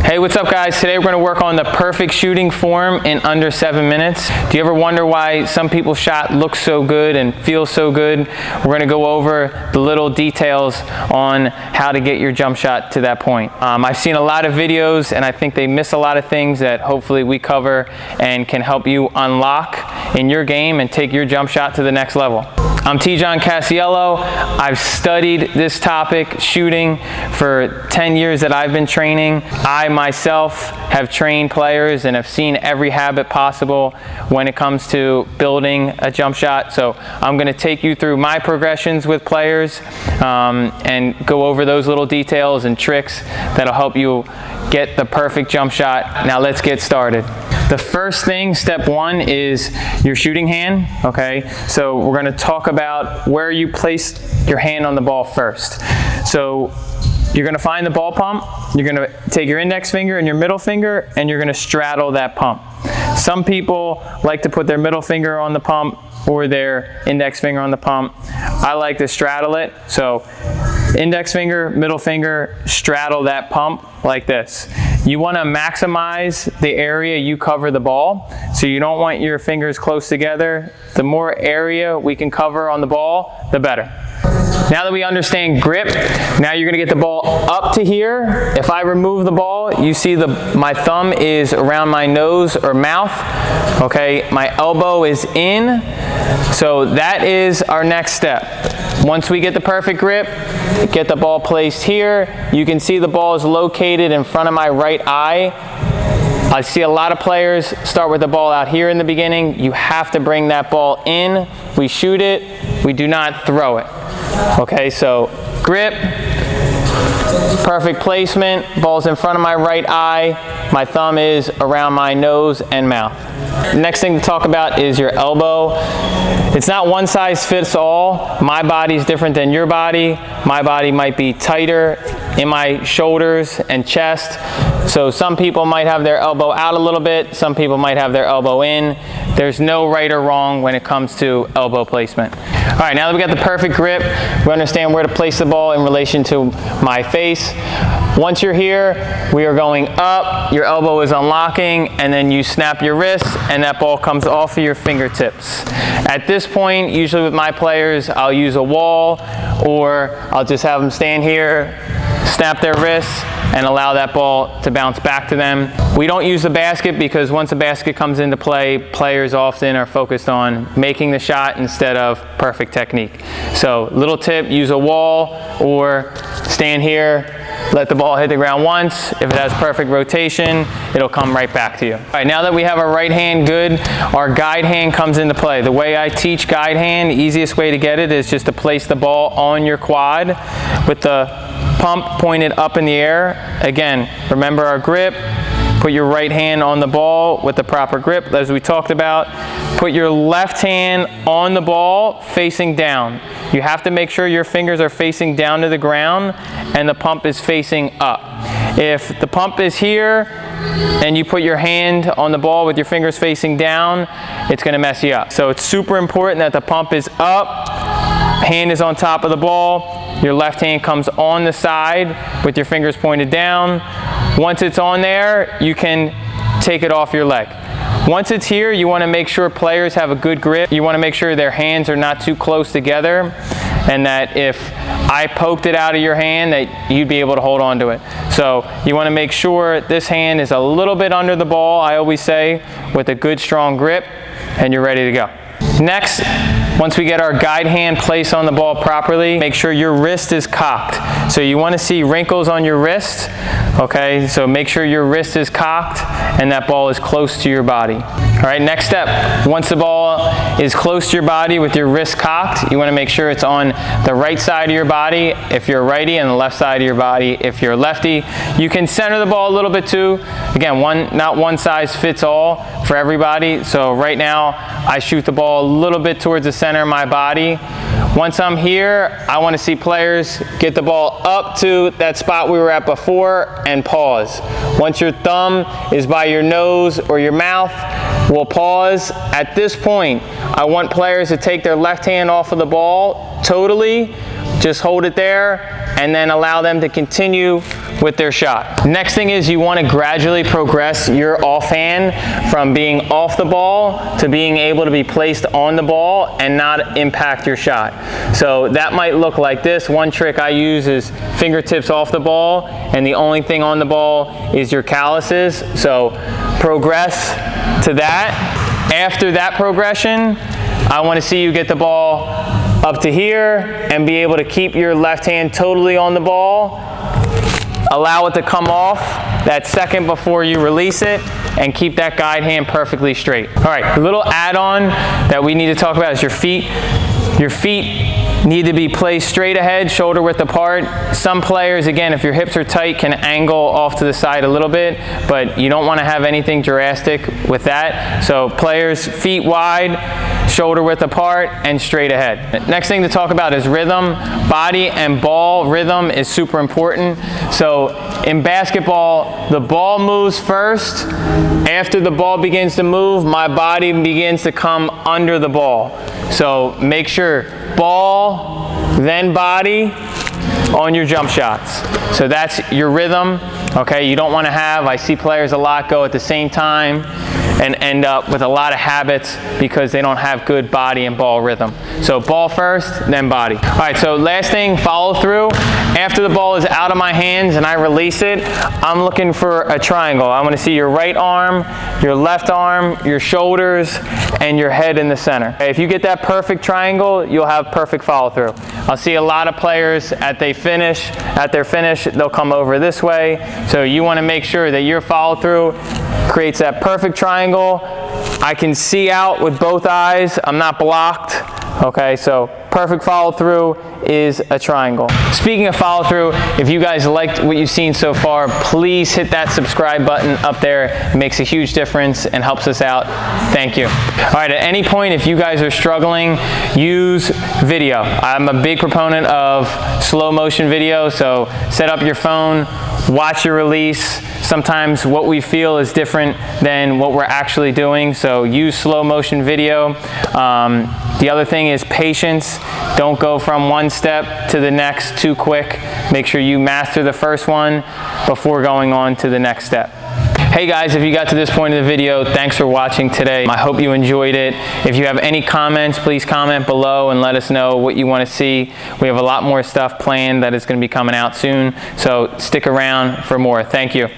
Hey, what's up guys? Today we're going to work on the perfect shooting form in under 7 minutes. Do you ever wonder why some people's shot looks so good and feels so good? We're going to go over the little details on how to get your jump shot to that point. I've seen a lot of videos and I think they miss a lot of things that hopefully we cover and can help you unlock in your game and take your jump shot to the next level. I'm T-John Casiello. I've studied this topic, shooting, for 10 years that I've been training. I myself have trained players and have seen every habit possible when it comes to building a jump shot. So I'm going to take you through my progressions with players and go over those little details and tricks that'll help you get the perfect jump shot. Now let's get started. The first thing, step one, is your shooting hand, okay? So we're gonna talk about where you place your hand on the ball first. So you're gonna find the ball pump, you're gonna take your index finger and your middle finger, and you're gonna straddle that pump. Some people like to put their middle finger on the pump or their index finger on the pump. I like to straddle it. So index finger, middle finger, straddle that pump like this. You want to maximize the area you cover the ball, so you don't want your fingers close together. The more area we can cover on the ball, the better. Now that we understand grip, now you're going to get the ball up to here. If I remove the ball, you see my thumb is around my nose or mouth. Okay, my elbow is in. So that is our next step. Once we get the perfect grip, get the ball placed here. You can see the ball is located in front of my right eye. I see a lot of players start with the ball out here in the beginning. You have to bring that ball in. We shoot it, we do not throw it. Okay, so grip, perfect placement, ball's in front of my right eye, my thumb is around my nose and mouth. Next thing to talk about is your elbow. It's not one size fits all. My body's different than your body. My body might be tighter in my shoulders and chest. So some people might have their elbow out a little bit. Some people might have their elbow in. There's no right or wrong when it comes to elbow placement. All right, now that we got the perfect grip, we understand where to place the ball in relation to my face. Once you're here, we are going up, your elbow is unlocking, and then you snap your wrist and that ball comes off of your fingertips. At this point, usually with my players, I'll use a wall or I'll just have them stand here, snap their wrists, and allow that ball to bounce back to them. We don't use the basket because once the basket comes into play, players often are focused on making the shot instead of perfect technique. So little tip, use a wall or stand here, let the ball hit the ground once. If it has perfect rotation, it'll come right back to you. All right, now that we have our right hand good, our guide hand comes into play. The way I teach guide hand, the easiest way to get it is just to place the ball on your quad with the pump pointed up in the air. Again, remember our grip. Put your right hand on the ball with the proper grip, as we talked about. Put your left hand on the ball facing down. You have to make sure your fingers are facing down to the ground and the pump is facing up. If the pump is here and you put your hand on the ball with your fingers facing down, it's going to mess you up. So it's super important that the pump is up, hand is on top of the ball, your left hand comes on the side with your fingers pointed down. Once it's on there, you can take it off your leg. Once it's here, you want to make sure players have a good grip. You want to make sure their hands are not too close together, and that if I poked it out of your hand, that you'd be able to hold on to it. So you want to make sure this hand is a little bit under the ball, I always say, with a good strong grip, and you're ready to go. Next, once we get our guide hand placed on the ball properly, make sure your wrist is cocked. So you want to see wrinkles on your wrist, okay? So make sure your wrist is cocked and that ball is close to your body. All right, next step. Once the ball is close to your body with your wrist cocked, you want to make sure it's on the right side of your body if you're righty and the left side of your body if you're lefty. You can center the ball a little bit too. Again, not one size fits all for everybody. So right now, I shoot the ball a little bit towards the center of my body. Once I'm here, I want to see players get the ball up to that spot we were at before and pause. Once your thumb is by your nose or your mouth, we'll pause. At this point, I want players to take their left hand off of the ball totally, just hold it there and then allow them to continue with their shot. Next thing is you want to gradually progress your offhand from being off the ball to being able to be placed on the ball and not impact your shot. So that might look like this. One trick I use is fingertips off the ball, and the only thing on the ball is your calluses. So progress to that. After that progression, I want to see you get the ball up to here and be able to keep your left hand totally on the ball. Allow it to come off that second before you release it, and keep that guide hand perfectly straight. All right, a little add-on that we need to talk about is your feet. Your feet need to be placed straight ahead, shoulder width apart. Some players, again, if your hips are tight, can angle off to the side a little bit, but you don't want to have anything drastic with that. So players, feet wide, shoulder width apart, and straight ahead. Next thing to talk about is rhythm. Body and ball rhythm is super important. So in basketball, the ball moves first. After the ball begins to move, my body begins to come under the ball. So make sure ball, then body on your jump shots. So that's your rhythm. Okay, you don't want to have, I see players a lot go at the same time and end up with a lot of habits because they don't have good body and ball rhythm. So ball first, then body. All right, so last thing, follow through. After the ball is out of my hands and I release it, I'm looking for a triangle. I want to see your right arm, your left arm, your shoulders, and your head in the center. Okay, if you get that perfect triangle, you'll have perfect follow through. I'll see a lot of players at their finish, they'll come over this way. So you want to make sure that your follow through creates that perfect triangle. I can see out with both eyes. I'm not blocked. Okay, so perfect follow through is a triangle. Speaking of follow through, if you guys liked what you've seen so far, please hit that subscribe button up there. It makes a huge difference and helps us out. Thank you. All right, at any point, if you guys are struggling, use video. I'm a big proponent of slow motion video, so set up your phone, watch your release. Sometimes what we feel is different than what we're actually doing, so use slow motion video. The other thing is patience. Don't go from one step to the next too quick. Make sure you master the first one before going on to the next step. Hey guys, if you got to this point in the video, thanks for watching today. I hope you enjoyed it. If you have any comments, please comment below and let us know what you want to see. We have a lot more stuff planned that is going to be coming out soon, so stick around for more. Thank you.